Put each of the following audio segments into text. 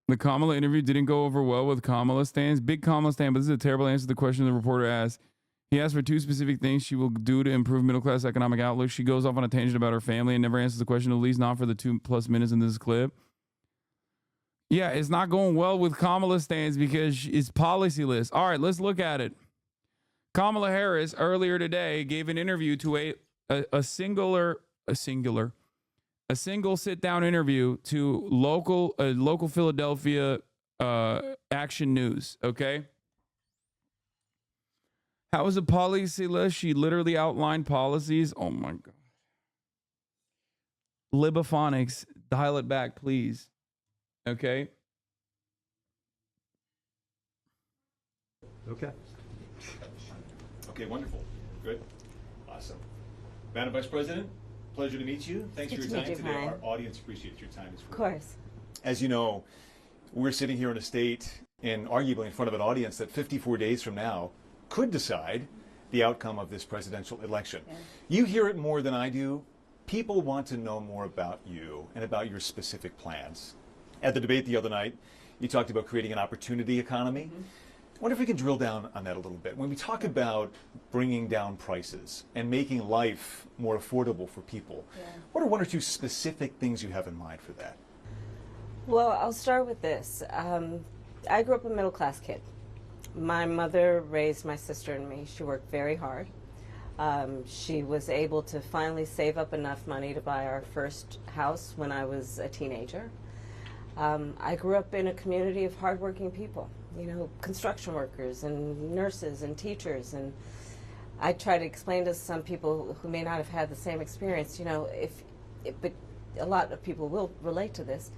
The Kamala interview didn't go over well with Kamala stands. Big Kamala stand, but this is a terrible answer to the question the reporter asked. He asked for two specific things she will do to improve middle class economic outlook. She goes off on a tangent about her family and never answers the question, at least not for the 2+ minutes in this clip. Yeah, it's not going well with Kamala stands because it's policy-less. All right, let's look at it. Kamala Harris earlier today gave an interview to a single sit-down interview to local Philadelphia Action News. Okay, how is it policy-less? She literally outlined policies. Oh my god, Libophonics, dial it back, please. Okay. Okay. Okay, wonderful. Good. Awesome. Madam Vice President, pleasure to meet you. Thanks for your time today. Our audience appreciates your time as well. Of course. As you know, we're sitting here in a state and arguably in front of an audience that 54 days from now could decide the outcome of this presidential election. Yeah. You hear it more than I do. People want to know more about you and about your specific plans. At the debate the other night, you talked about creating an opportunity economy. Mm-hmm. I wonder if we can drill down on that a little bit. When we talk about bringing down prices and making life more affordable for people, what are one or two specific things you have in mind for that? Well, I'll start with this. I grew up a middle-class kid. My mother raised my sister and me. She worked very hard. She was able to finally save up enough money to buy our first house when I was a teenager. I grew up in a community of hardworking people, you know, construction workers and nurses and teachers. And I try to explain to some people who may not have had the same experience, you know, but a lot of people will relate to this.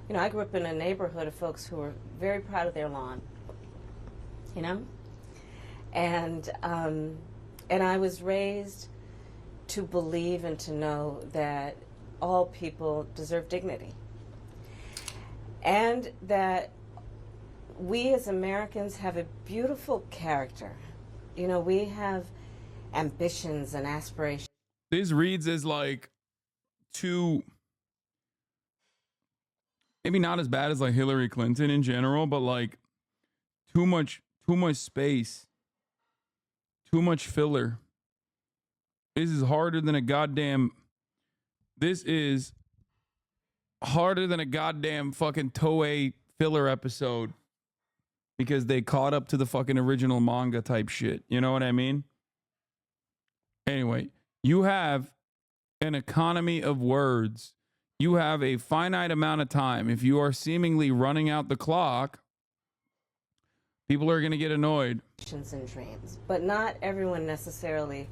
You know, I grew up in a neighborhood of folks who were very proud of their lawn, you know, and I was raised to believe and to know that all people deserve dignity. And that we as Americans have a beautiful character. You know, we have ambitions and aspirations. This reads as like too, maybe not as bad as like Hillary Clinton in general, but like too much space, too much filler. This is harder than a goddamn fucking Toei filler episode because they caught up to the fucking original manga type shit. You know what I mean? Anyway, you have an economy of words. You have a finite amount of time. If you are seemingly running out the clock, people are going to get annoyed. And dreams, but not everyone necessarily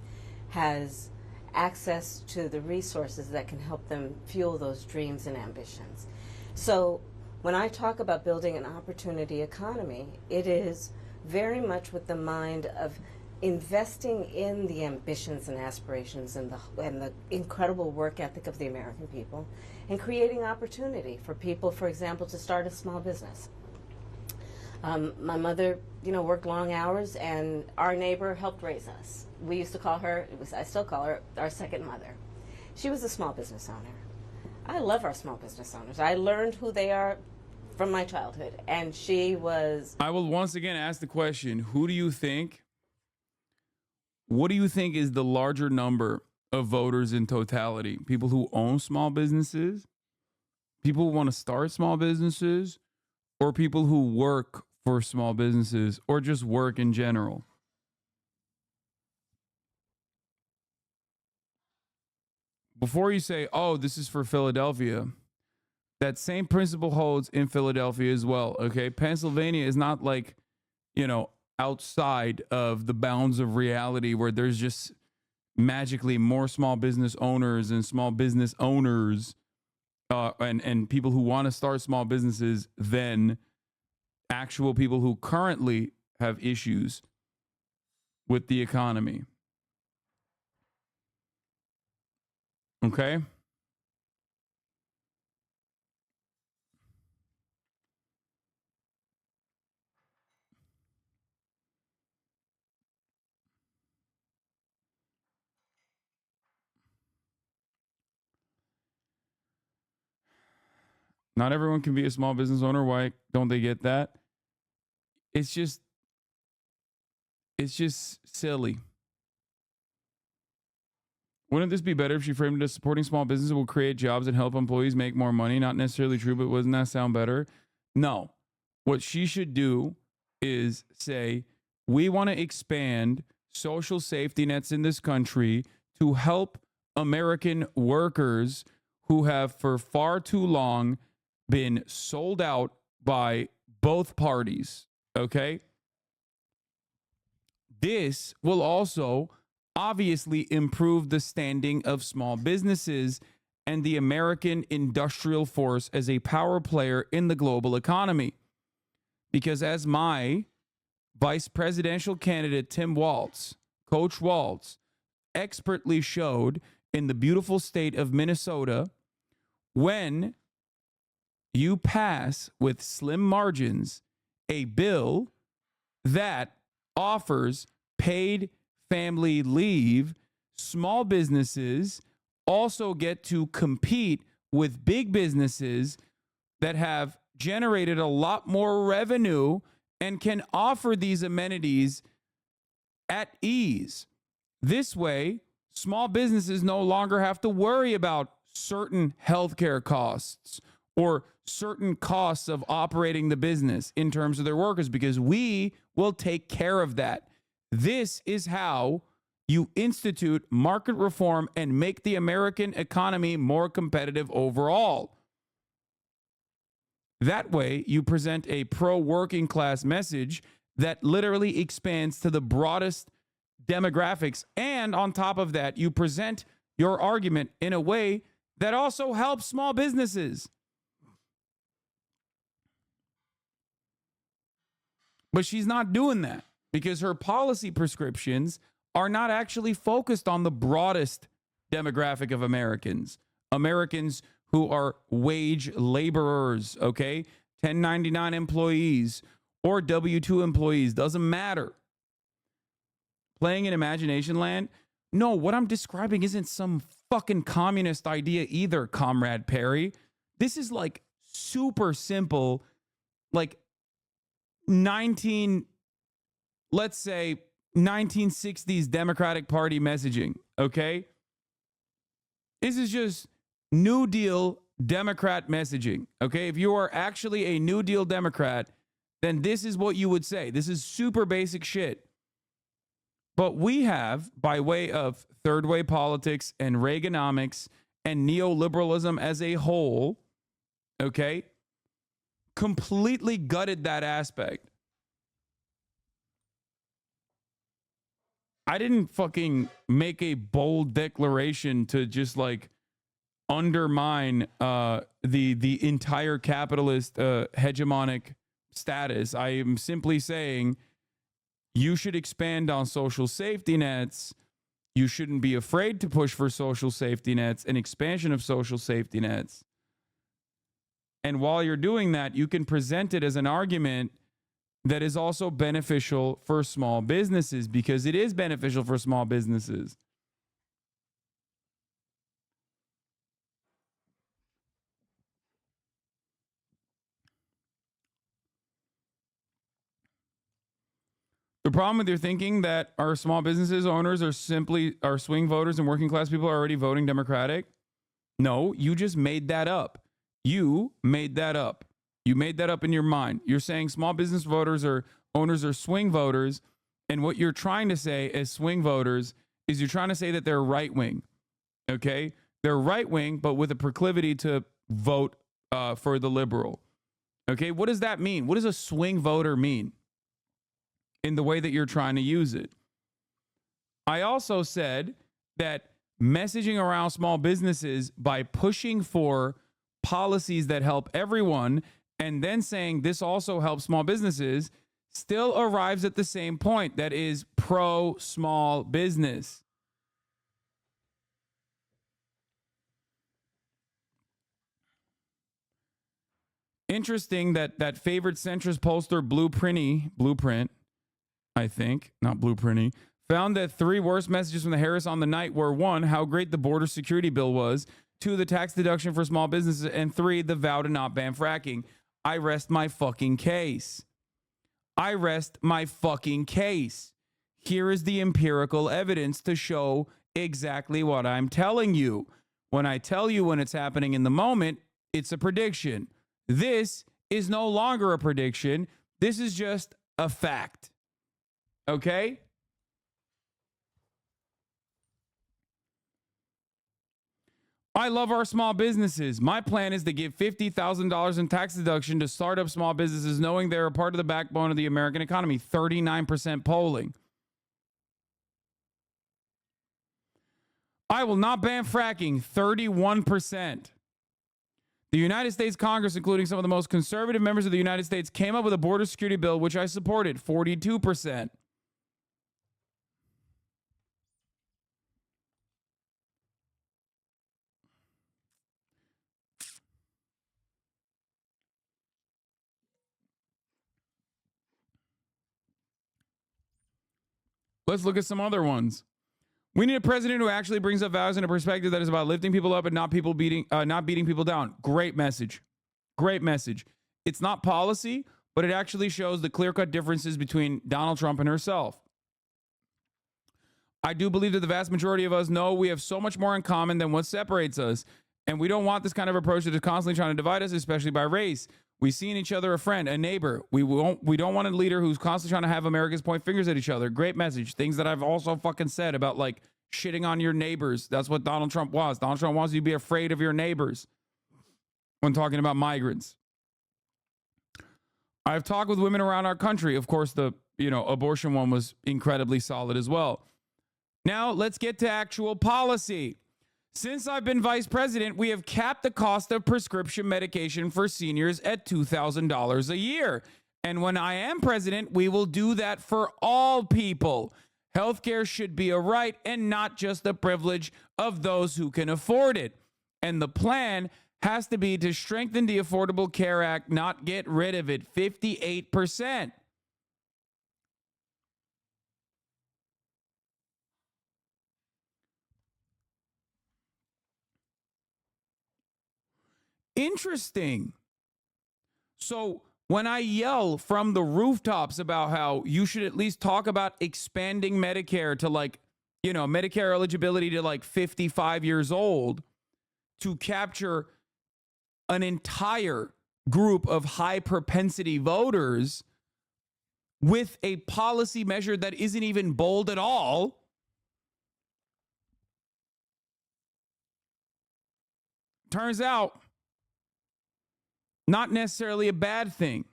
has access to the resources that can help them fuel those dreams and ambitions. So when I talk about building an opportunity economy, it is very much with the mind of investing in the ambitions and aspirations and the incredible work ethic of the American people, and creating opportunity for people, for example, to start a small business. My mother, you know, worked long hours, and our neighbor helped raise us. We used to call her, I still call her, our second mother. She was a small business owner. I love our small business owners. I learned who they are from my childhood, and she was... I will once again ask the question, what do you think is the larger number of voters in totality? People who own small businesses, people who want to start small businesses, or people who work for small businesses, or just work in general? Before you say, oh, this is for Philadelphia, that same principle holds in Philadelphia as well, okay? Pennsylvania is not like, you know, outside of the bounds of reality where there's just magically more small business owners and small business owners and people who want to start small businesses than actual people who currently have issues with the economy. Okay? Not everyone can be a small business owner. Why don't they get that? It's just silly. Wouldn't this be better if she framed it as supporting small businesses will create jobs and help employees make more money? Not necessarily true, but wouldn't that sound better? No. What she should do is say, we want to expand social safety nets in this country to help American workers who have for far too long been sold out by both parties. Okay? This will also obviously improve the standing of small businesses and the American industrial force as a power player in the global economy. Because as my vice presidential candidate, Tim Walz, Coach Walz, expertly showed in the beautiful state of Minnesota, when you pass with slim margins a bill that offers paid family leave, small businesses also get to compete with big businesses that have generated a lot more revenue and can offer these amenities at ease. This way, small businesses no longer have to worry about certain healthcare costs or certain costs of operating the business in terms of their workers, because we will take care of that. This is how you institute market reform and make the American economy more competitive overall. That way, you present a pro-working class message that literally expands to the broadest demographics. And on top of that, you present your argument in a way that also helps small businesses. But she's not doing that because her policy prescriptions are not actually focused on the broadest demographic of Americans. Americans who are wage laborers, okay? 1099 employees or W-2 employees, doesn't matter. Playing in imagination land? No, what I'm describing isn't some fucking communist idea either, Comrade Perry. This is like super simple, like let's say 1960s Democratic Party messaging, okay? This is just New Deal Democrat messaging, okay? If you are actually a New Deal Democrat, then this is what you would say. This is super basic shit. But we have, by way of third way politics and Reaganomics and neoliberalism as a whole, okay, completely gutted that aspect. I didn't fucking make a bold declaration to just like undermine the entire capitalist hegemonic status. I am simply saying you should expand on social safety nets. You shouldn't be afraid to push for social safety nets and expansion of social safety nets. And while you're doing that, you can present it as an argument that is also beneficial for small businesses, because it is beneficial for small businesses. The problem with your thinking that our small businesses owners are simply our swing voters and working class people are already voting Democratic. No, you just made that up. You made that up. You made that up in your mind. You're saying small business voters or owners are swing voters. And what you're trying to say as swing voters is you're trying to say that they're right wing. Okay? They're right wing, but with a proclivity to vote for the liberal. Okay? What does that mean? What does a swing voter mean in the way that you're trying to use it? I also said that messaging around small businesses by pushing for policies that help everyone and then saying this also helps small businesses still arrives at the same point, that is pro small business. Interesting that favorite centrist pollster Blueprint, I think, not Blueprinty, found that 3 worst messages from the Harris on the night were: 1, how great the border security bill was; 2, the tax deduction for small businesses, and 3, the vow to not ban fracking. I rest my fucking case. I rest my fucking case. Here is the empirical evidence to show exactly what I'm telling you. When I tell you when it's happening in the moment, it's a prediction. This is no longer a prediction. This is just a fact. Okay? I love our small businesses. My plan is to give $50,000 in tax deduction to start up small businesses, knowing they're a part of the backbone of the American economy. 39% polling. I will not ban fracking. 31%. The United States Congress, including some of the most conservative members of the United States, came up with a border security bill, which I supported. 42%. Let's look at some other ones. We need a president who actually brings up values in a perspective that is about lifting people up and not beating people down. Great message. Great message. It's not policy, but it actually shows the clear-cut differences between Donald Trump and herself. I do believe that the vast majority of us know we have so much more in common than what separates us. And we don't want this kind of approach that is constantly trying to divide us, especially by race. We see in each other a friend, a neighbor. We don't want a leader who's constantly trying to have Americans point fingers at each other. Great message. Things that I've also fucking said about like shitting on your neighbors. That's what Donald Trump wants. Donald Trump wants you to be afraid of your neighbors when talking about migrants. I've talked with women around our country. Of course, the abortion one was incredibly solid as well. Now let's get to actual policy. Since I've been vice president, we have capped the cost of prescription medication for seniors at $2,000 a year. And when I am president, we will do that for all people. Healthcare should be a right and not just the privilege of those who can afford it. And the plan has to be to strengthen the Affordable Care Act, not get rid of it. 58%. Interesting. So when I yell from the rooftops about how you should at least talk about expanding Medicare to Medicare eligibility to 55 years old to capture an entire group of high propensity voters with a policy measure that isn't even bold at all. Turns out, not necessarily a bad thing.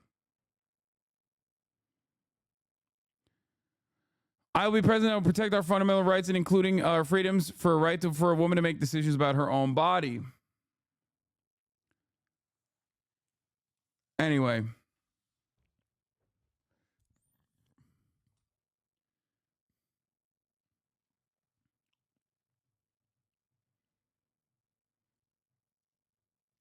I will be president. I will protect our fundamental rights and including our freedoms for a right for a woman to make decisions about her own body. Anyway.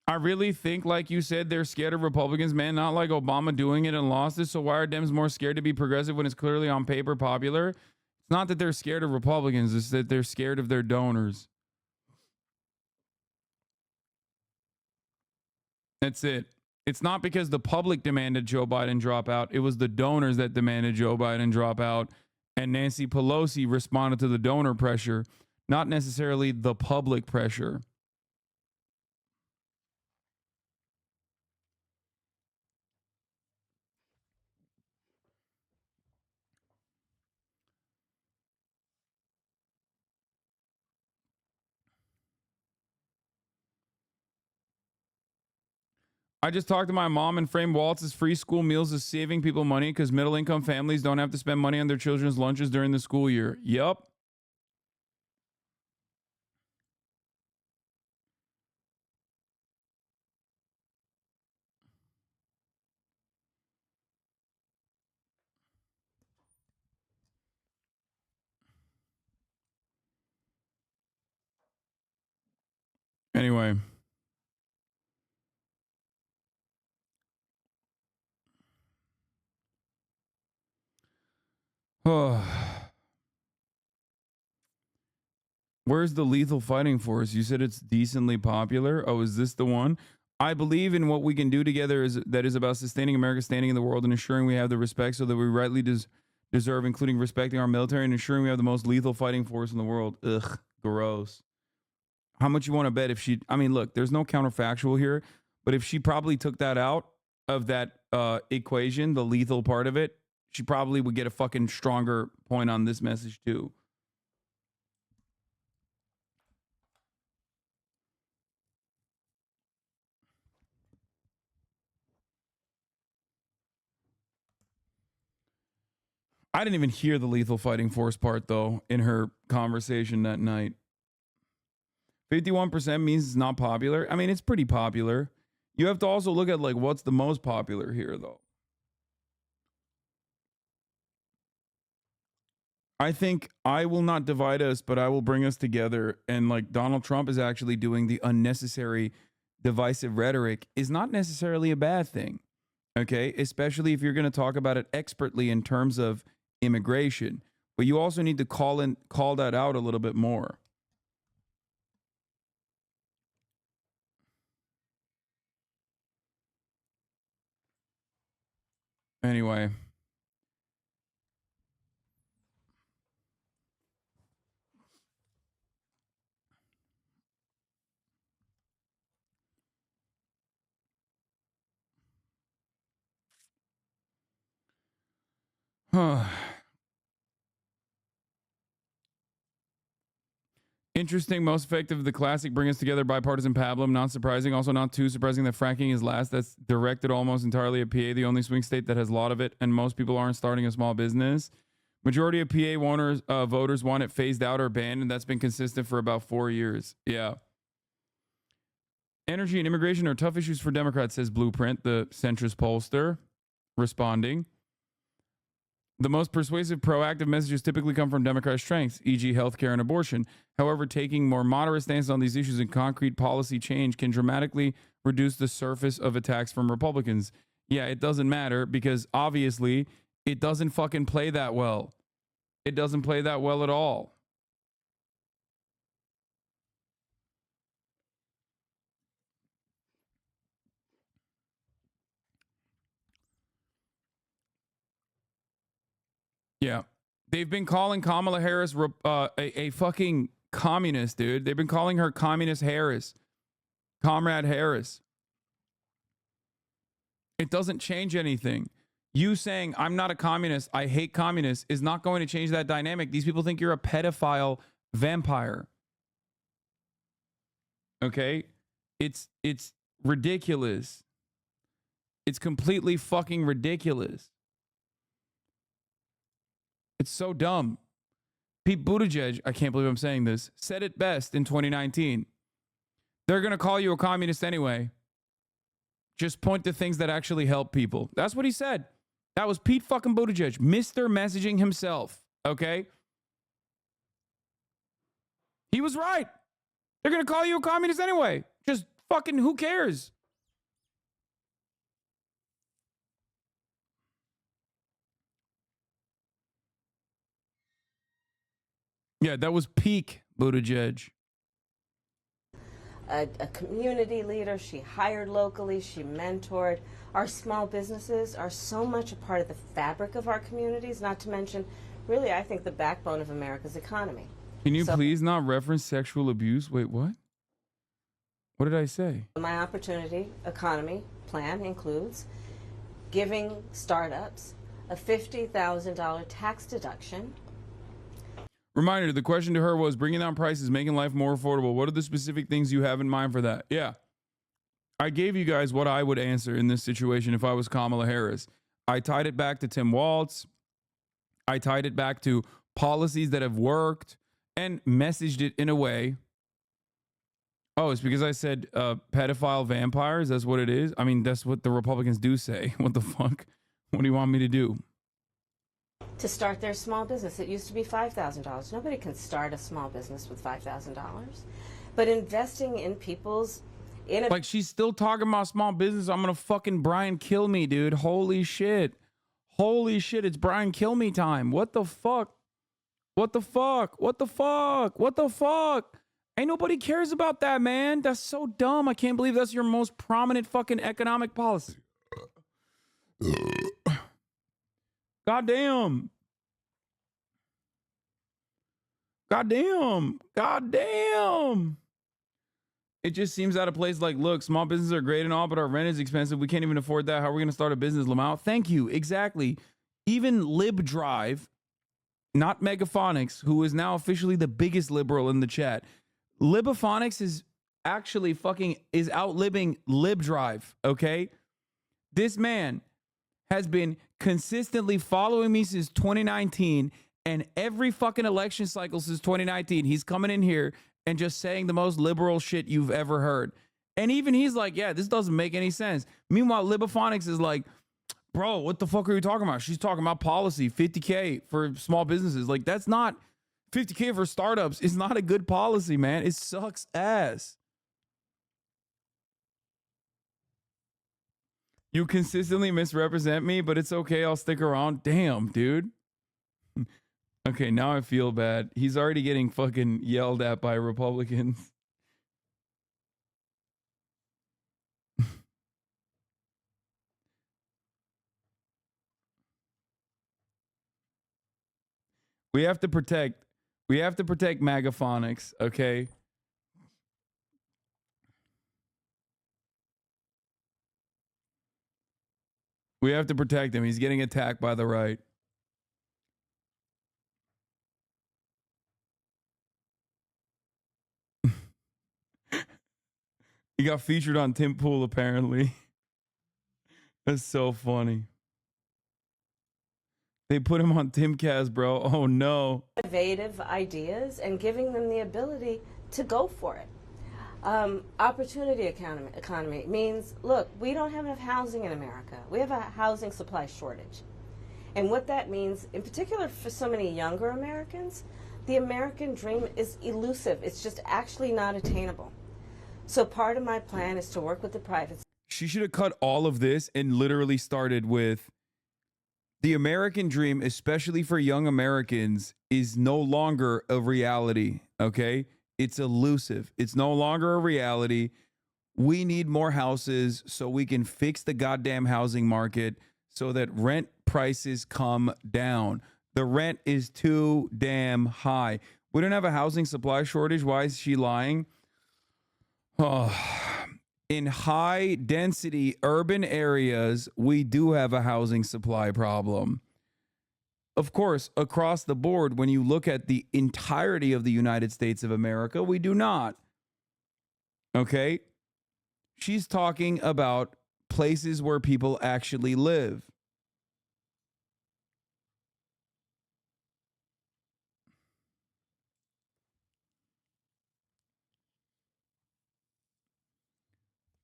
I really think, like you said, they're scared of Republicans, man, not like Obama doing it and lost it. So why are Dems more scared to be progressive when it's clearly on paper popular? It's not that they're scared of Republicans, it's that they're scared of their donors. That's it. It's not because the public demanded Joe Biden drop out. It was the donors that demanded Joe Biden drop out. And Nancy Pelosi responded to the donor pressure, not necessarily the public pressure. I just talked to my mom and framed Waltz's free school meals as saving people money because middle income families don't have to spend money on their children's lunches during the school year. Yup. Anyway. Oh. Where's the lethal fighting force? You said it's decently popular. Oh, is this the one? I believe in what we can do together that is about sustaining America's standing in the world and ensuring we have the respect so that we rightly deserve, including respecting our military and ensuring we have the most lethal fighting force in the world. Ugh, gross. How much you want to bet if she... I mean, look, there's no counterfactual here, but if she probably took that out of that equation, the lethal part of it, she probably would get a fucking stronger point on this message too. I didn't even hear the lethal fighting force part, though, in her conversation that night. 51% means it's not popular. I mean, it's pretty popular. You have to also look at, like, what's the most popular here, though. I think I will not divide us, but I will bring us together. And, like, Donald Trump is actually doing the unnecessary divisive rhetoric is not necessarily a bad thing, okay? Especially if you're going to talk about it expertly in terms of immigration, but you also need to call that out a little bit more. Anyway, interesting, most effective of the classic bring us together bipartisan pablum. Not surprising, also not too surprising that fracking is last. That's directed almost entirely at PA, the only swing state that has a lot of it, and most people aren't starting a small business. Majority of PA voters want it phased out or banned, and that's been consistent for about 4 years. Yeah. Energy and immigration are tough issues for Democrats, says Blueprint, the centrist pollster, responding. The most persuasive proactive messages typically come from Democrat strengths, e.g. healthcare and abortion. However, taking more moderate stances on these issues and concrete policy change can dramatically reduce the surface of attacks from Republicans. Yeah, it doesn't matter because obviously it doesn't fucking play that well. It doesn't play that well at all. Yeah. They've been calling Kamala Harris a fucking communist, dude. They've been calling her Communist Harris. Comrade Harris. It doesn't change anything. You saying, I'm not a communist, I hate communists, is not going to change that dynamic. These people think you're a pedophile vampire. Okay? It's ridiculous. It's completely fucking ridiculous. It's so dumb. Pete Buttigieg, I can't believe I'm saying this, said it best in 2019. They're going to call you a communist anyway. Just point to things that actually help people. That's what he said. That was Pete fucking Buttigieg, Mr. Messaging himself, okay? He was right. They're going to call you a communist anyway. Just fucking who cares? Yeah, that was peak Buttigieg. A community leader. She hired locally. She mentored. Our small businesses are so much a part of the fabric of our communities, not to mention, really, I think, the backbone of America's economy. Can you please not reference sexual abuse? Wait, what? What did I say? My opportunity economy plan includes giving startups a $50,000 tax deduction. Reminder, the question to her was bringing down prices, making life more affordable. What are the specific things you have in mind for that? Yeah. I gave you guys what I would answer in this situation if I was Kamala Harris. I tied it back to Tim Walz. I tied it back to policies that have worked and messaged it in a way. Oh, it's because I said pedophile vampires. That's what it is. I mean, that's what the Republicans do say. What the fuck? What do you want me to do? To start their small business. It used to be $5,000. Nobody can start a small business with $5,000. But investing in people's... Like, she's still talking about small business. I'm going to fucking Brian kill me, dude. Holy shit. Holy shit. It's Brian kill me time. What the fuck? What the fuck? What the fuck? What the fuck? Ain't nobody cares about that, man. That's so dumb. I can't believe that's your most prominent fucking economic policy. Goddamn. Goddamn. Goddamn. It just seems out of place. Like, look, small businesses are great and all, but our rent is expensive. We can't even afford that. How are we going to start a business, Lamau? Thank you. Exactly. Even LibDrive, not Megaphonics, who is now officially the biggest liberal in the chat. Libophonics is actually is outliving LibDrive, okay? This man has been consistently following me since 2019, and every fucking election cycle since 2019, he's coming in here and just saying the most liberal shit you've ever heard. And even he's like, yeah, this doesn't make any sense. Meanwhile, Libophonics is like, bro, what the fuck are you talking about? She's talking about policy, 50K for small businesses. Like, that's not 50K for startups. Is not a good policy, man. It sucks ass. You consistently misrepresent me, but it's okay. I'll stick around. Damn, dude. Okay, now I feel bad. He's already getting fucking yelled at by Republicans. We have to protect Magaphonics, okay? We have to protect him. He's getting attacked by the right. He got featured on Tim Pool, apparently. That's so funny. They put him on Timcast, bro. Oh, no. Innovative ideas and giving them the ability to go for it. Opportunity economy means, look, we don't have enough housing in America. We have a housing supply shortage. And what that means, in particular for so many younger Americans, the American dream is elusive. It's just actually not attainable. So part of my plan is to work with the private. She should have cut all of this and literally started with the American dream, especially for young Americans, is no longer a reality, okay? It's elusive. It's no longer a reality. We need more houses so we can fix the goddamn housing market so that rent prices come down. The rent is too damn high. We don't have a housing supply shortage. Why is she lying? Oh, in high density urban areas, we do have a housing supply problem. Of course, across the board, when you look at the entirety of the United States of America, we do not. Okay? She's talking about places where people actually live.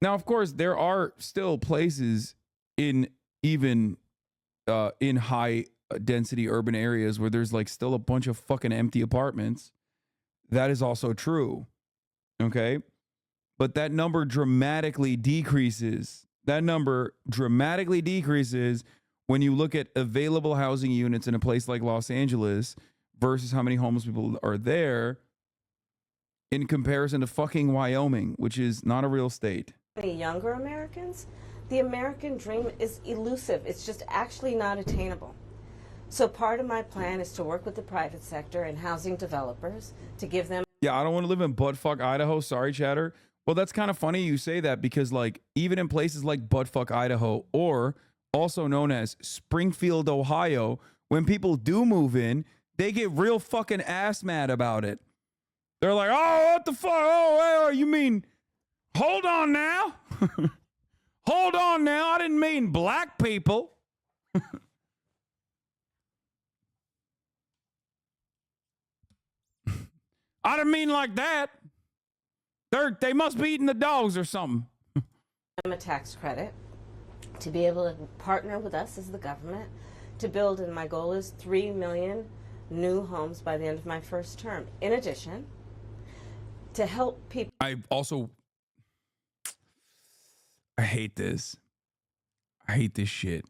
Now, of course, there are still places in even in high density urban areas where there's like still a bunch of fucking empty apartments. That is also true. Okay? But that number dramatically decreases. That number dramatically decreases when you look at available housing units in a place like Los Angeles versus how many homeless people are there in comparison to fucking Wyoming, which is not a real state. Many younger Americans, the American dream is elusive. It's just actually not attainable. So part of my plan is to work with the private sector and housing developers to give them. Yeah, I don't want to live in buttfuck Idaho. Sorry, chatter. Well, that's kind of funny you say that because, like, even in places like buttfuck Idaho, or also known as Springfield, Ohio, when people do move in, they get real fucking ass mad about it. They're like, oh, what the fuck? Oh, you mean, hold on now. Hold on now. I didn't mean black people. I didn't mean like that. They must be eating the dogs or something. A tax credit to be able to partner with us as the government to build, and my goal is 3 million new homes by the end of my first term. In addition, to help people. I hate this. I hate this shit.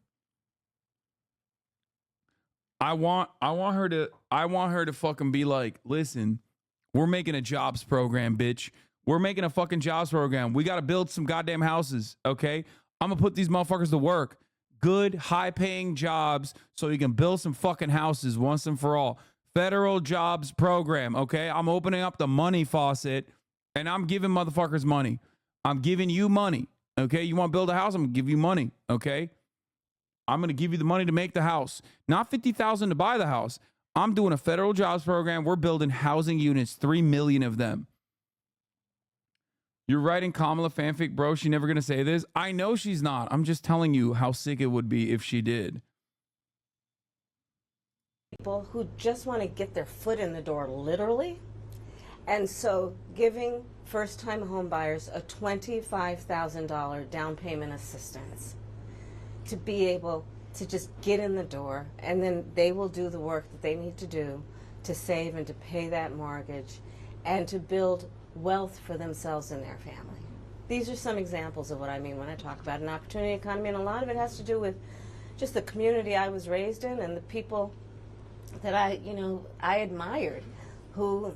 I want her to fucking be like, listen, we're making a jobs program, bitch. We're making a fucking jobs program. We got to build some goddamn houses, okay? I'm going to put these motherfuckers to work. Good, high-paying jobs so you can build some fucking houses once and for all. Federal jobs program, okay? I'm opening up the money faucet, and I'm giving motherfuckers money. I'm giving you money, okay? You want to build a house? I'm going to give you money, okay? I'm going to give you the money to make the house. Not $50,000 to buy the house. I'm doing a federal jobs program. We're building housing units, 3 million of them. You're writing Kamala fanfic, bro. She's never going to say this. I know she's not. I'm just telling you how sick it would be if she did. People who just want to get their foot in the door, literally. And so giving first-time home buyers a $25,000 down payment assistance to be able to just get in the door, and then they will do the work that they need to do to save and to pay that mortgage and to build wealth for themselves and their family. These are some examples of what I mean when I talk about an opportunity economy, and a lot of it has to do with just the community I was raised in and the people that I admired, who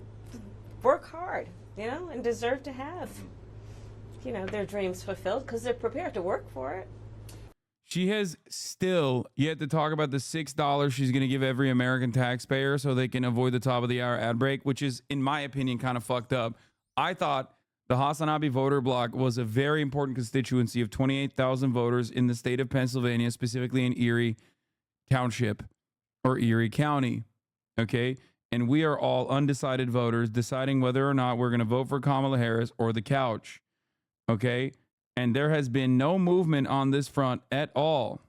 work hard, and deserve to have, their dreams fulfilled because they're prepared to work for it. She has still yet to talk about the $6 she's going to give every American taxpayer so they can avoid the top of the hour ad break, which is, in my opinion, kind of fucked up. I thought the Hasan voter block was a very important constituency of 28,000 voters in the state of Pennsylvania, specifically in Erie Township or Erie County. Okay. And we are all undecided voters deciding whether or not we're going to vote for Kamala Harris or the couch. Okay. And there has been no movement on this front at all.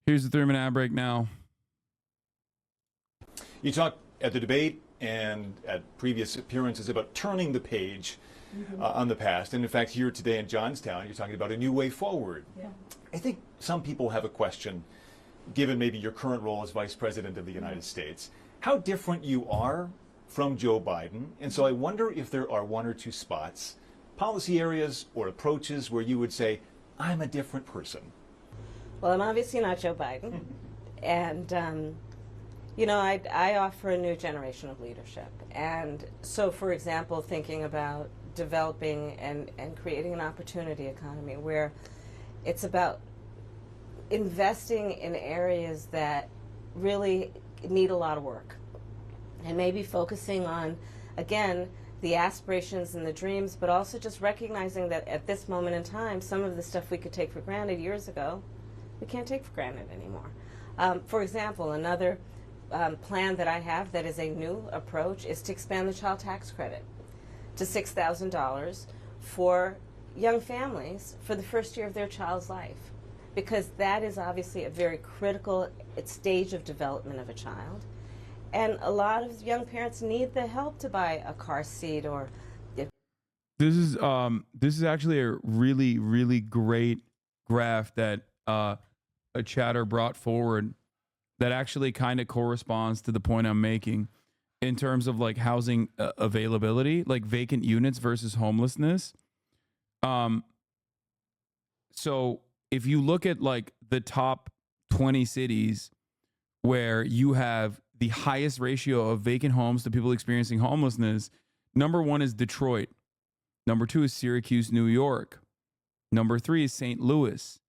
Here's the 3-minute ad break now. You talked at the debate and at previous appearances about turning the page on the past. And in fact, here today in Johnstown, you're talking about a new way forward. Yeah. I think some people have a question, given maybe your current role as Vice President of the United States, how different you are from Joe Biden. And so I wonder if there are one or two spots, policy areas or approaches where you would say, I'm a different person. Well, I'm obviously not Joe Biden. And, I offer a new generation of leadership. And so, for example, thinking about developing and creating an opportunity economy where it's about investing in areas that really need a lot of work. And maybe focusing on, again, the aspirations and the dreams, but also just recognizing that at this moment in time, some of the stuff we could take for granted years ago, we can't take for granted anymore. For example, another plan that I have that is a new approach is to expand the child tax credit to $6,000 for young families for the first year of their child's life, because that is obviously a very critical stage of development of a child. And a lot of young parents need the help to buy a car seat or... This is actually a really, really great graph that a chatter brought forward that actually kind of corresponds to the point I'm making in terms of like housing availability, like vacant units versus homelessness. So if you look at like the top 20 cities where you have the highest ratio of vacant homes to people experiencing homelessness, number 1 is Detroit. Number 2 is Syracuse, New York. Number 3 is St. Louis.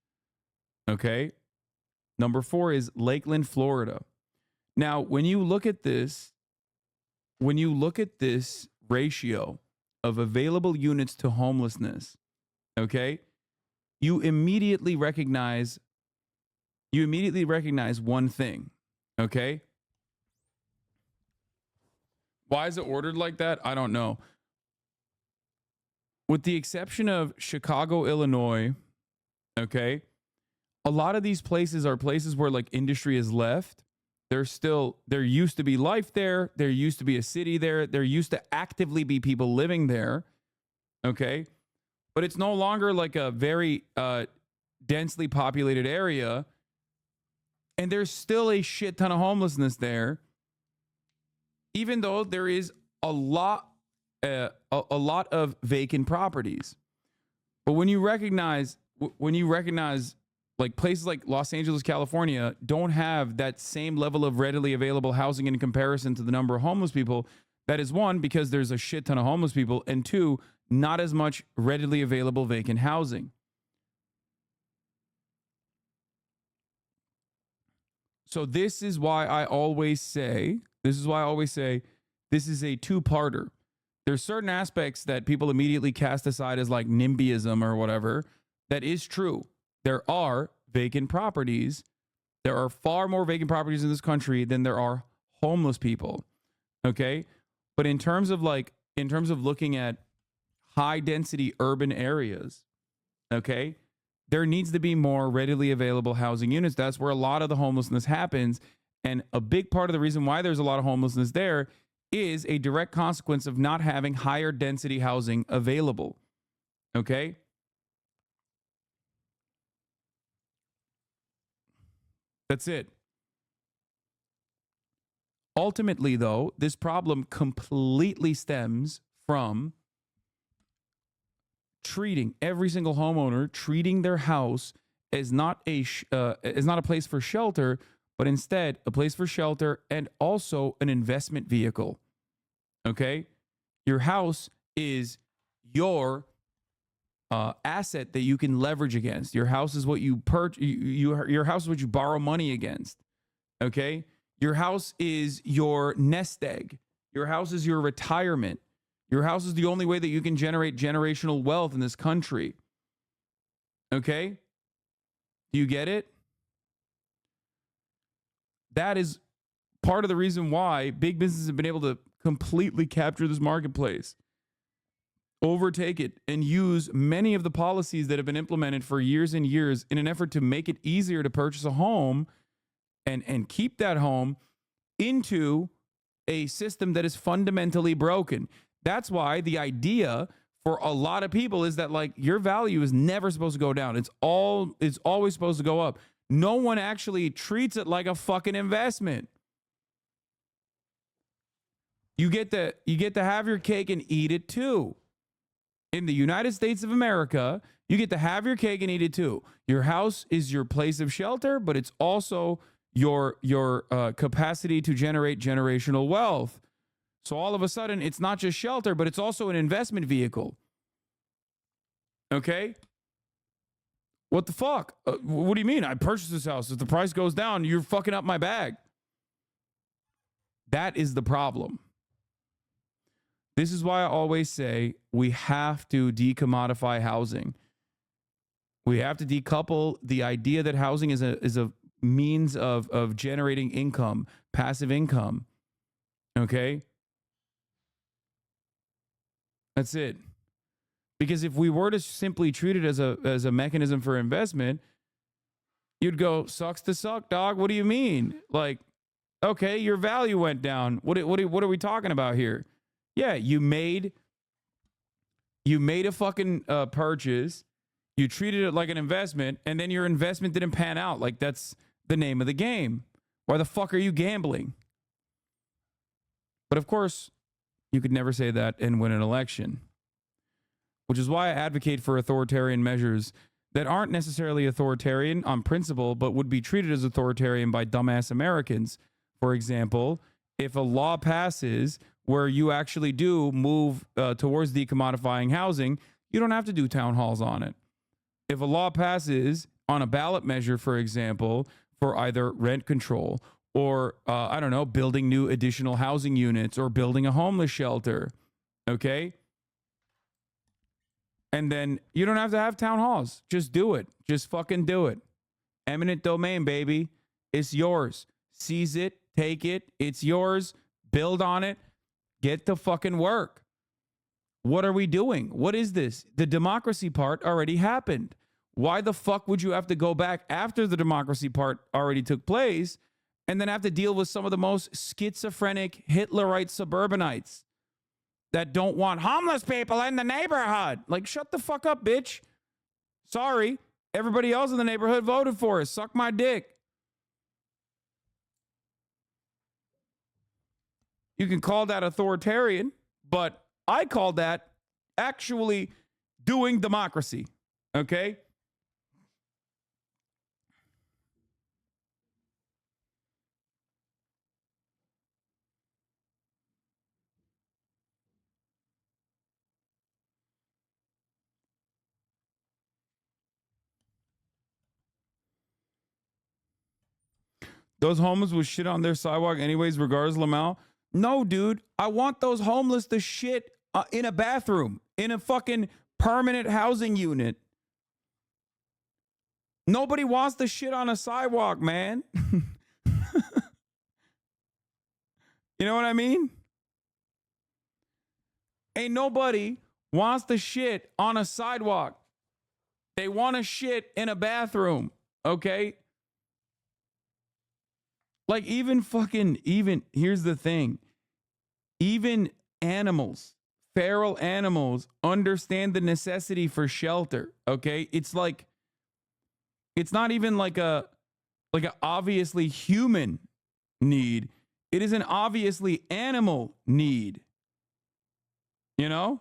Okay. Number 4 is Lakeland, Florida. Now, when you look at this ratio of available units to homelessness, okay, you immediately recognize one thing, okay? Why is it ordered like that? I don't know. With the exception of Chicago, Illinois, okay, a lot of these places are places where like industry is left. There used to be life there. There used to be a city there. There used to actively be people living there. Okay. But it's no longer like a very densely populated area. And there's still a shit ton of homelessness there. even though there is a lot of vacant properties. But when you recognize like places like Los Angeles, California don't have that same level of readily available housing in comparison to the number of homeless people, that is one, because there's a shit ton of homeless people, and two, not as much readily available vacant housing. So this is why I always say this is a two-parter. There's certain aspects that people immediately cast aside as like NIMBYism or whatever. That is true. There are vacant properties. There are far more vacant properties in this country than there are homeless people. Okay? But in terms of looking at high density urban areas, okay, there needs to be more readily available housing units. That's where a lot of the homelessness happens. And a big part of the reason why there's a lot of homelessness there is a direct consequence of not having higher density housing available. Okay? That's it. Ultimately, though, this problem completely stems from treating every single homeowner, treating their house as not a place for shelter, but instead a place for shelter and also an investment vehicle. Okay, your house is your asset that you can leverage against. Your house is what you your house is what you borrow money against. Okay, your house is your nest egg. Your house is your retirement. Your house is the only way that you can generate generational wealth in this country. Okay? Do you get it? That is part of the reason why big businesses have been able to completely capture this marketplace, overtake it, and use many of the policies that have been implemented for years and years in an effort to make it easier to purchase a home and keep that home into a system that is fundamentally broken. That's why the idea for a lot of people is that like your value is never supposed to go down. It's always supposed to go up. No one actually treats it like a fucking investment. You get to have your cake and eat it too. In the United States of America, you get to have your cake and eat it too. Your house is your place of shelter, but it's also your capacity to generate generational wealth. So all of a sudden, it's not just shelter, but it's also an investment vehicle. Okay? What the fuck? What do you mean? I purchased this house. If the price goes down, you're fucking up my bag. That is the problem. This is why I always say we have to decommodify housing. We have to decouple the idea that housing is a means of generating income, passive income. Okay? That's it. Because if we were to simply treat it as a mechanism for investment, you'd go, sucks to suck, dog. What do you mean? Like, okay, your value went down. What are we talking about here? Yeah, you made a fucking purchase. You treated it like an investment, and then your investment didn't pan out. Like, that's the name of the game. Why the fuck are you gambling? But of course, you could never say that and win an election, which is why I advocate for authoritarian measures that aren't necessarily authoritarian on principle, but would be treated as authoritarian by dumbass Americans. For example, if a law passes where you actually do move towards decommodifying housing, you don't have to do town halls on it. If a law passes on a ballot measure, for example, for either rent control or, I don't know, building new additional housing units or building a homeless shelter, okay? And then you don't have to have town halls. Just do it. Just fucking do it. Eminent domain, baby. It's yours. Seize it. Take it. It's yours. Build on it. Get to fucking work. What are we doing? What is this? The democracy part already happened. Why the fuck would you have to go back after the democracy part already took place and then have to deal with some of the most schizophrenic Hitlerite suburbanites that don't want homeless people in the neighborhood? Like, shut the fuck up, bitch. Sorry. Everybody else in the neighborhood voted for us. Suck my dick. You can call that authoritarian, but I call that actually doing democracy. Okay? Those homeless will shit on their sidewalk anyways, regardless, Lamau. No, dude. I want those homeless to shit in a bathroom, in a fucking permanent housing unit. Nobody wants to shit on a sidewalk, man. You know what I mean? Ain't nobody wants to shit on a sidewalk. They want to shit in a bathroom, okay? Like even here's the thing. Even animals, feral animals understand the necessity for shelter, okay? It's not even like a obviously human need. It is an obviously animal need. You know?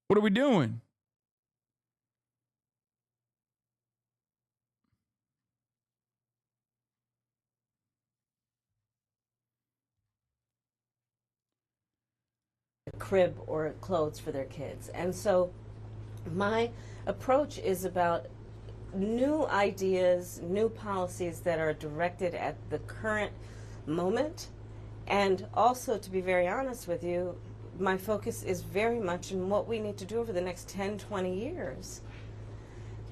What are we doing? Crib or clothes for their kids. And so my approach is about new ideas, new policies that are directed at the current moment. And also, to be very honest with you, my focus is very much in what we need to do over the next 10, 20 years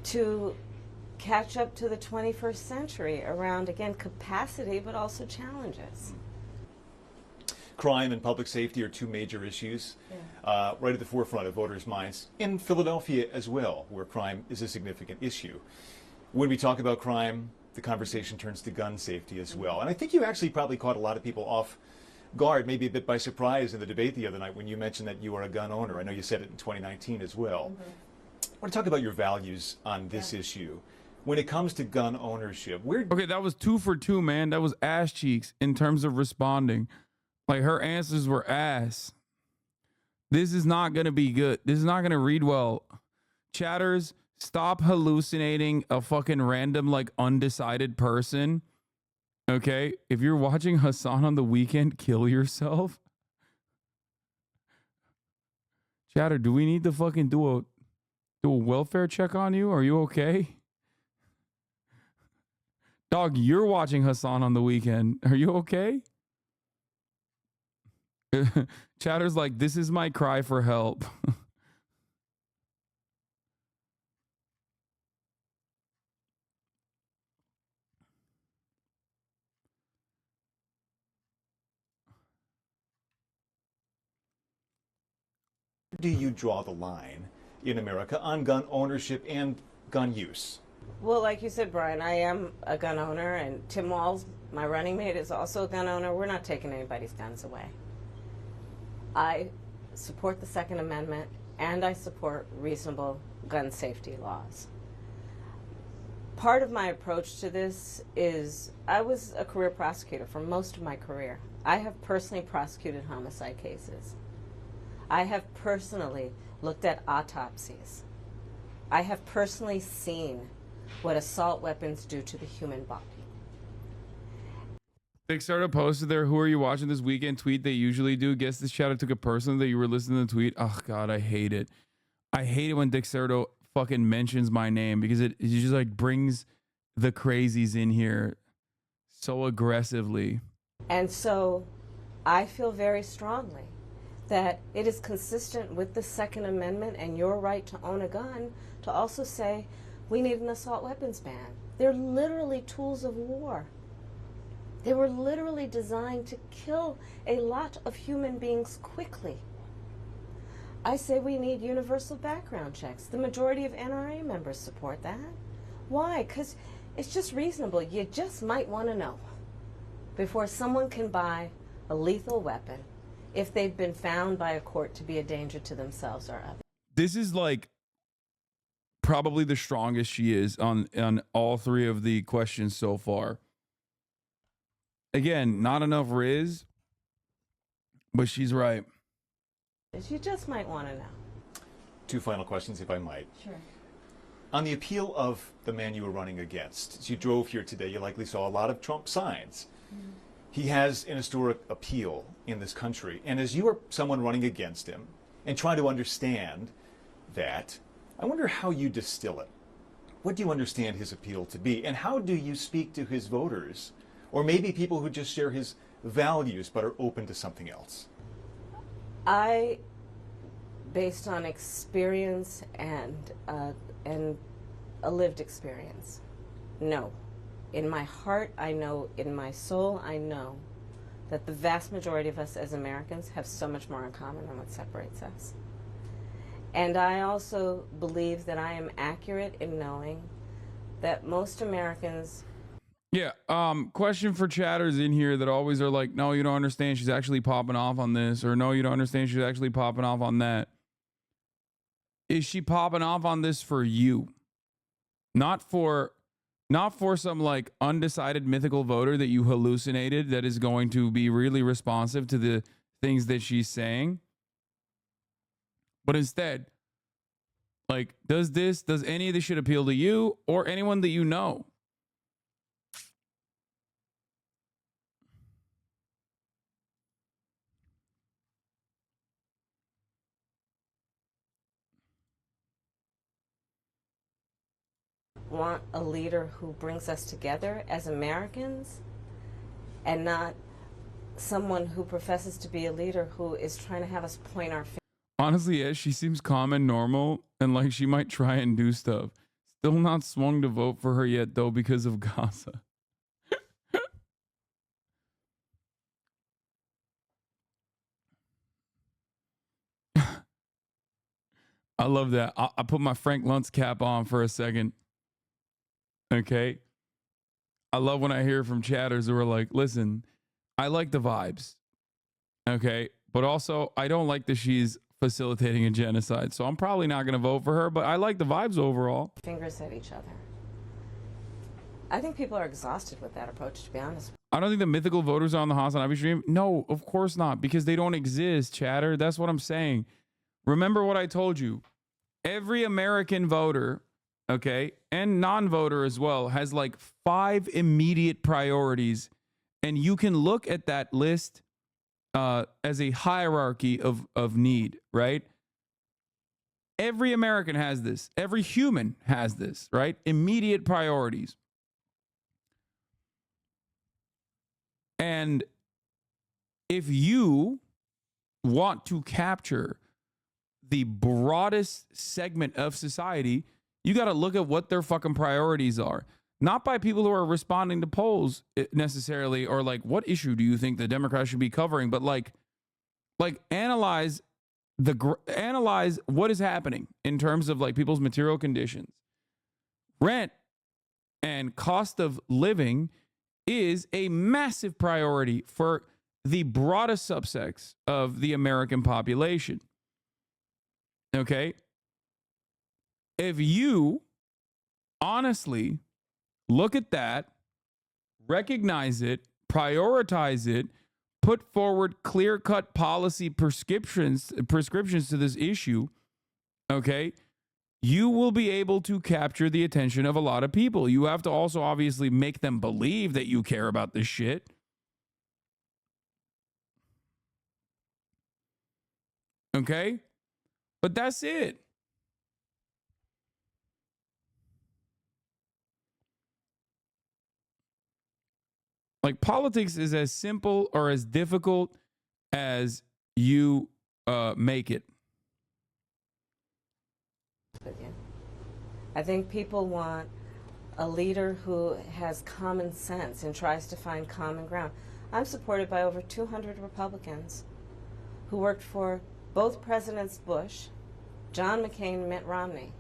to catch up to the 21st century around, again, capacity, but also challenges. Crime and public safety are two major issues, right at the forefront of voters' minds, in Philadelphia as well, where crime is a significant issue. When we talk about crime, the conversation turns to gun safety as well. And I think you actually probably caught a lot of people off guard, maybe a bit by surprise in the debate the other night when you mentioned that you are a gun owner. I know you said it in 2019 as well. I want to talk about your values on this issue. When it comes to gun ownership, Okay, that was 2 for 2, man. That was ass cheeks in terms of responding. Like, her answers were ass. This is not going to be good. This is not going to read well. Chatters, stop hallucinating a fucking random, like, undecided person. Okay? If you're watching Hasan on the weekend, kill yourself. Chatter, do we need to fucking do a welfare check on you? Are you okay? Dog, you're watching Hasan on the weekend. Are you okay? Chatter's like, this is my cry for help. do you draw the line in America on gun ownership and gun use? Well, like you said, Brian, I am a gun owner, and Tim Walz, my running mate, is also a gun owner. We're not taking anybody's guns away. I support the Second Amendment, and I support reasonable gun safety laws. Part of my approach to this is I was a career prosecutor for most of my career. I have personally prosecuted homicide cases. I have personally looked at autopsies. I have personally seen what assault weapons do to the human body. Dexerto posted there, who are you watching this weekend tweet they usually do. Guess this shadow took a person that you were listening to the tweet. Oh, God, I hate it. I hate it when Dexerto fucking mentions my name because it just like brings the crazies in here so aggressively. And so I feel very strongly that it is consistent with the Second Amendment and your right to own a gun to also say we need an assault weapons ban. They're literally tools of war. They were literally designed to kill a lot of human beings quickly. I say we need universal background checks. The majority of NRA members support that. Why? Because it's just reasonable. You just might want to know before someone can buy a lethal weapon if they've been found by a court to be a danger to themselves or others. This is like probably the strongest she is on all three of the questions so far. Again, not enough Riz, But she's right. You just might want to know. 2 final questions, if I might. Sure. On the appeal of the man you were running against, as you drove here today, you likely saw a lot of Trump signs. Mm-hmm. He has an historic appeal in this country. And as you are someone running against him and trying to understand that, I wonder how you distill it. What do you understand his appeal to be? And how do you speak to his voters? Or maybe people who just share his values but are open to something else? I, based on experience and a lived experience, no. In my heart, I know, in my soul, I know that the vast majority of us as Americans have so much more in common than what separates us. And I also believe that I am accurate in knowing that most Americans... Yeah, question for chatters in here that always are like, no, you don't understand, she's actually popping off on this, or no, you don't understand, she's actually popping off on that. Is she popping off on this for you? Not for some like undecided mythical voter that you hallucinated that is going to be really responsive to the things that she's saying. But instead, like, does any of this shit appeal to you or anyone that you know? Want a leader who brings us together as Americans and not someone who professes to be a leader who is trying to have us point our finger. Honestly, yeah, she seems calm and normal and like she might try and do stuff. Still not swung to vote for her yet, though, because of Gaza. I love that. I put my Frank Luntz cap on for a second. Okay. I love when I hear from chatters who are like, listen, I like the vibes. Okay. But also, I don't like that she's facilitating a genocide. So I'm probably not going to vote for her, but I like the vibes overall. Fingers at each other. I think people are exhausted with that approach, to be honest. I don't think the mythical voters are on the Hasan Ivy stream. No, of course not, because they don't exist, chatter. That's what I'm saying. Remember what I told you. Every American voter, okay, and non-voter as well, has like 5 immediate priorities. And you can look at that list as a hierarchy of need, right? Every American has this. Every human has this, right? Immediate priorities. And if you want to capture the broadest segment of society, you got to look at what their fucking priorities are. Not by people who are responding to polls necessarily, or like, what issue do you think the Democrats should be covering? But like analyze what is happening in terms of like people's material conditions. Rent and cost of living is a massive priority for the broadest subsects of the American population. Okay? If you honestly look at that, recognize it, prioritize it, put forward clear-cut policy prescriptions to this issue, okay, you will be able to capture the attention of a lot of people. You have to also obviously make them believe that you care about this shit. Okay? But that's it. Like, politics is as simple or as difficult as you make it. I think people want a leader who has common sense and tries to find common ground. I'm supported by over 200 Republicans who worked for both Presidents Bush, John McCain, and Mitt Romney.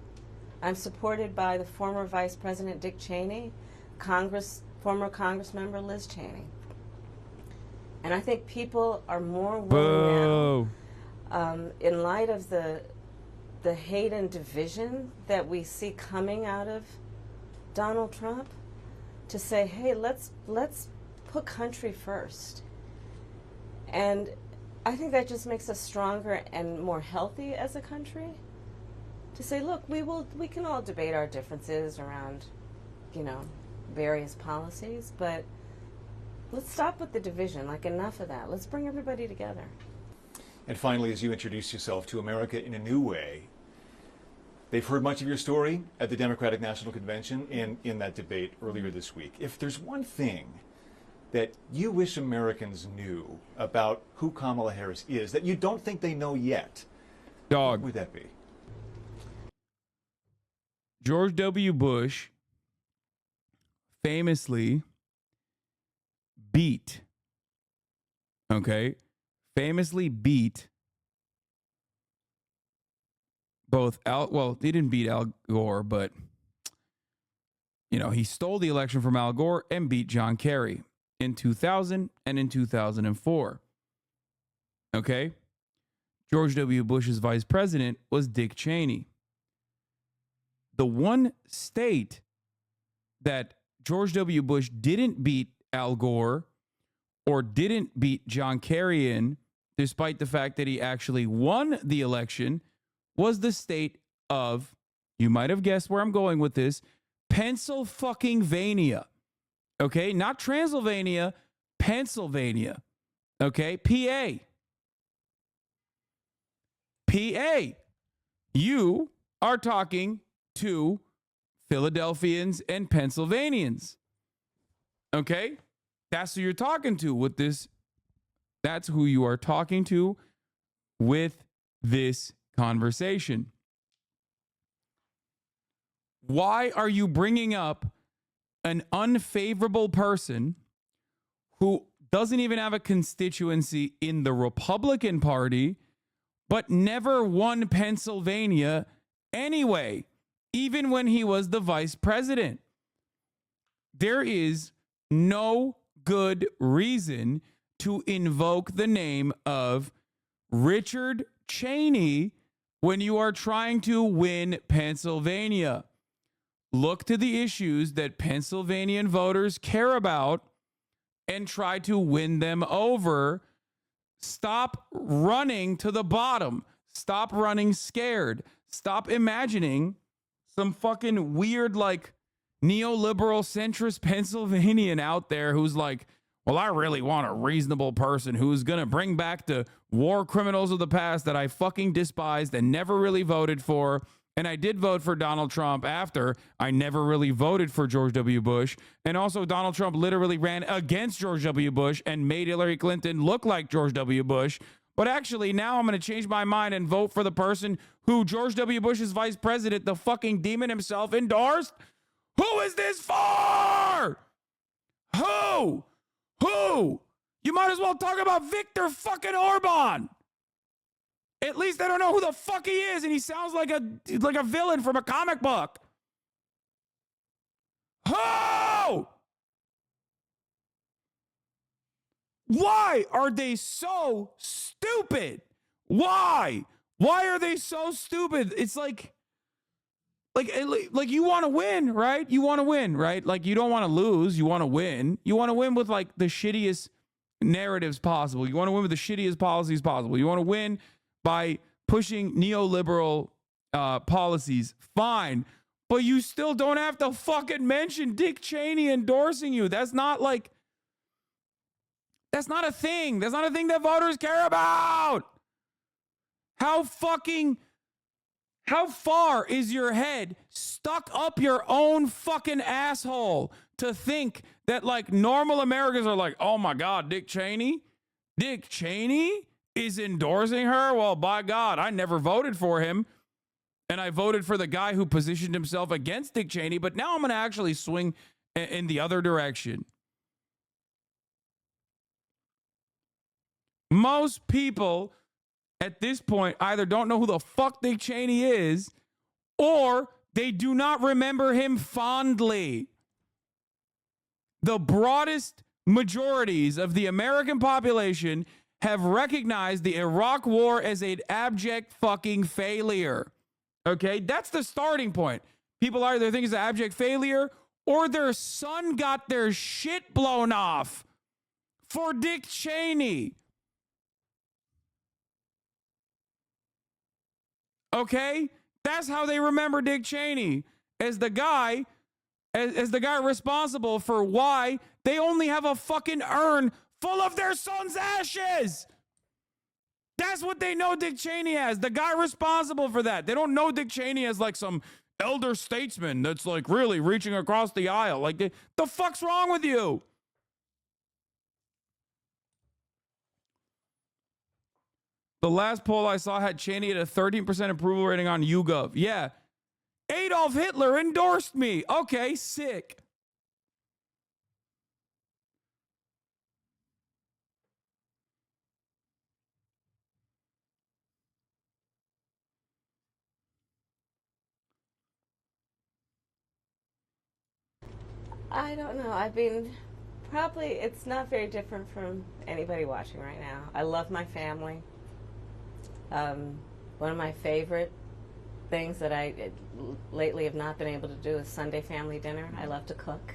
I'm supported by the former Vice President Dick Cheney, former Congress member Liz Cheney. And I think people are more willing now, in light of the hate and division that we see coming out of Donald Trump, to say, hey, let's put country first. And I think that just makes us stronger and more healthy as a country. To say, look, we can all debate our differences around, you know, various policies, but let's stop with the division. Like, enough of that. Let's bring everybody together. And finally, as you introduce yourself to America in a new way, they've heard much of your story at the Democratic National Convention and in that debate earlier this week. If there's one thing that you wish Americans knew about who Kamala Harris is that you don't think they know yet, what would that be? George W. Bush famously beat, both he didn't beat Al Gore, but, you know, he stole the election from Al Gore and beat John Kerry in 2000 and in 2004. Okay? George W. Bush's vice president was Dick Cheney. The one state that George W. Bush didn't beat Al Gore or didn't beat John Kerry in, despite the fact that he actually won the election, was the state of, you might have guessed where I'm going with this, Pennsylvania. Okay? Not Transylvania, Pennsylvania. Okay? PA. You are talking to Philadelphians and Pennsylvanians. Okay? That's who you're talking to with this. That's who you are talking to with this conversation. Why are you bringing up an unfavorable person who doesn't even have a constituency in the Republican Party, but never won Pennsylvania anyway, even when he was the vice president? There is no good reason to invoke the name of Richard Cheney when you are trying to win Pennsylvania. Look to the issues that Pennsylvanian voters care about and try to win them over. Stop running to the bottom. Stop running scared. Stop imagining some fucking weird, like, neoliberal centrist Pennsylvanian out there who's like, well, I really want a reasonable person who's going to bring back the war criminals of the past that I fucking despised and never really voted for. And I did vote for Donald Trump after I never really voted for George W. Bush. And also Donald Trump literally ran against George W. Bush and made Hillary Clinton look like George W. Bush. But actually now I'm going to change my mind and vote for the person who George W. Bush's vice president, the fucking demon himself, endorsed. Who is this for? Who? You might as well talk about Viktor fucking Orban. At least I don't know who the fuck he is, and he sounds like a villain from a comic book. Who? Why are they so stupid? Why? Why are they so stupid? It's like you want to win, right? You want to win, right? Like, you don't want to lose. You want to win. You want to win with, like, the shittiest narratives possible. You want to win with the shittiest policies possible. You want to win by pushing neoliberal policies. Fine. But you still don't have to fucking mention Dick Cheney endorsing you. That's not a thing. That's not a thing that voters care about. How far is your head stuck up your own fucking asshole to think that, like, normal Americans are like, oh my God, Dick Cheney is endorsing her? Well, by God, I never voted for him. And I voted for the guy who positioned himself against Dick Cheney, but now I'm going to actually swing in the other direction. Most people at this point either don't know who the fuck Dick Cheney is, or they do not remember him fondly. The broadest majorities of the American population have recognized the Iraq War as an abject fucking failure. Okay? That's the starting point. People either think it's an abject failure or their son got their shit blown off for Dick Cheney. Okay? That's how they remember Dick Cheney, as the guy as the guy responsible for why they only have a fucking urn full of their son's ashes. That's what they know Dick Cheney as, the guy responsible for that. They don't know Dick Cheney as like some elder statesman that's like really reaching across the aisle. Like, the fuck's wrong with you? The last poll I saw had Cheney at a 13% approval rating on YouGov. Yeah. Adolf Hitler endorsed me. Okay, sick. I don't know. I mean, probably it's not very different from anybody watching right now. I love my family. One of my favorite things that I lately have not been able to do is Sunday family dinner. I love to cook.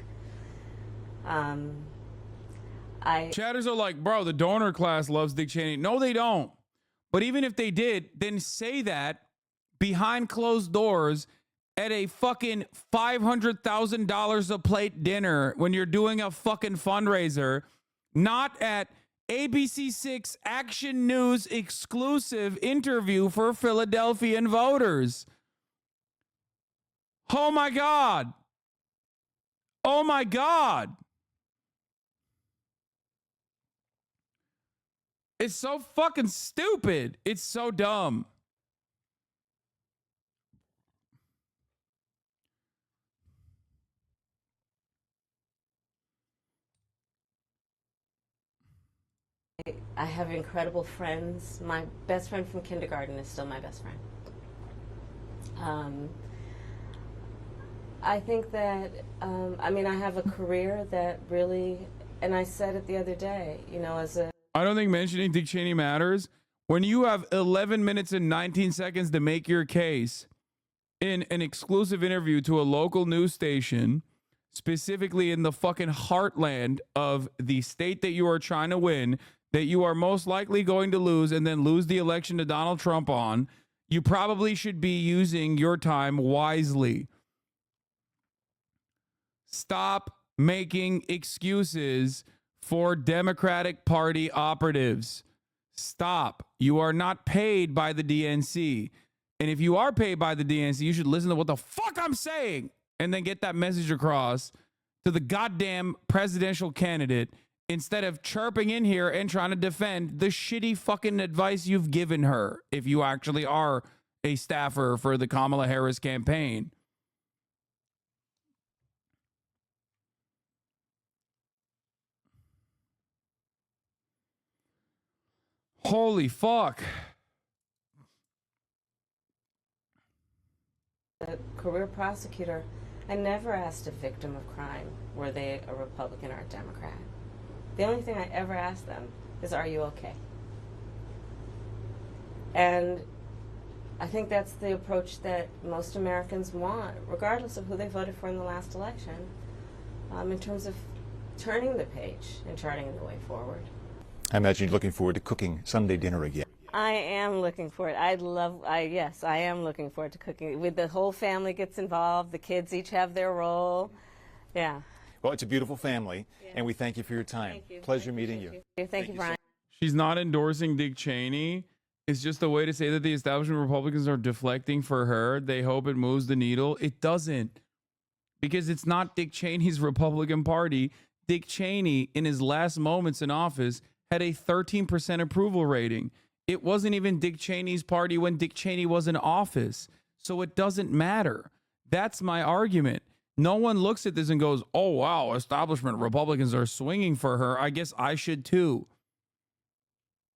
Chatters are like, bro, the donor class loves Dick Cheney. No, they don't. But even if they did, then say that behind closed doors at a fucking $500,000 a plate dinner when you're doing a fucking fundraiser, not at ABC6 Action News exclusive interview for Philadelphian voters. Oh my God. Oh my God. It's so fucking stupid. It's so dumb. I have incredible friends. My best friend from kindergarten is still my best friend. I think that, I mean, I have a career that really, and I said it the other day, you know, I don't think mentioning Dick Cheney matters. When you have 11 minutes and 19 seconds to make your case in an exclusive interview to a local news station, specifically in the fucking heartland of the state that you are trying to win, that you are most likely going to lose and then lose the election to Donald Trump on, you probably should be using your time wisely. Stop making excuses for Democratic Party operatives. Stop. You are not paid by the DNC. And if you are paid by the DNC, you should listen to what the fuck I'm saying and then get that message across to the goddamn presidential candidate instead of chirping in here and trying to defend the shitty fucking advice you've given her if you actually are a staffer for the Kamala Harris campaign. Holy fuck. a career prosecutor, I never asked a victim of crime, were they a Republican or a Democrat. The only thing I ever asked them is, are you okay? And I think that's the approach that most Americans want, regardless of who they voted for in the last election, in terms of turning the page and charting the way forward. I imagine you're looking forward to cooking Sunday dinner again. I am looking forward. Yes, I am looking forward to cooking. With the whole family gets involved, the kids each have their role. Yeah. Well, it's a beautiful family, and we thank you for your time. Thank you. Pleasure meeting you. Thank you, Brian. She's not endorsing Dick Cheney. It's just a way to say that the establishment Republicans are deflecting for her. They hope it moves the needle. It doesn't. Because it's not Dick Cheney's Republican Party. Dick Cheney, in his last moments in office, had a 13% approval rating. It wasn't even Dick Cheney's party when Dick Cheney was in office. So it doesn't matter. That's my argument. No one looks at this and goes, oh, wow, establishment Republicans are swinging for her. I guess I should too.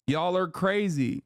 Y'all are crazy.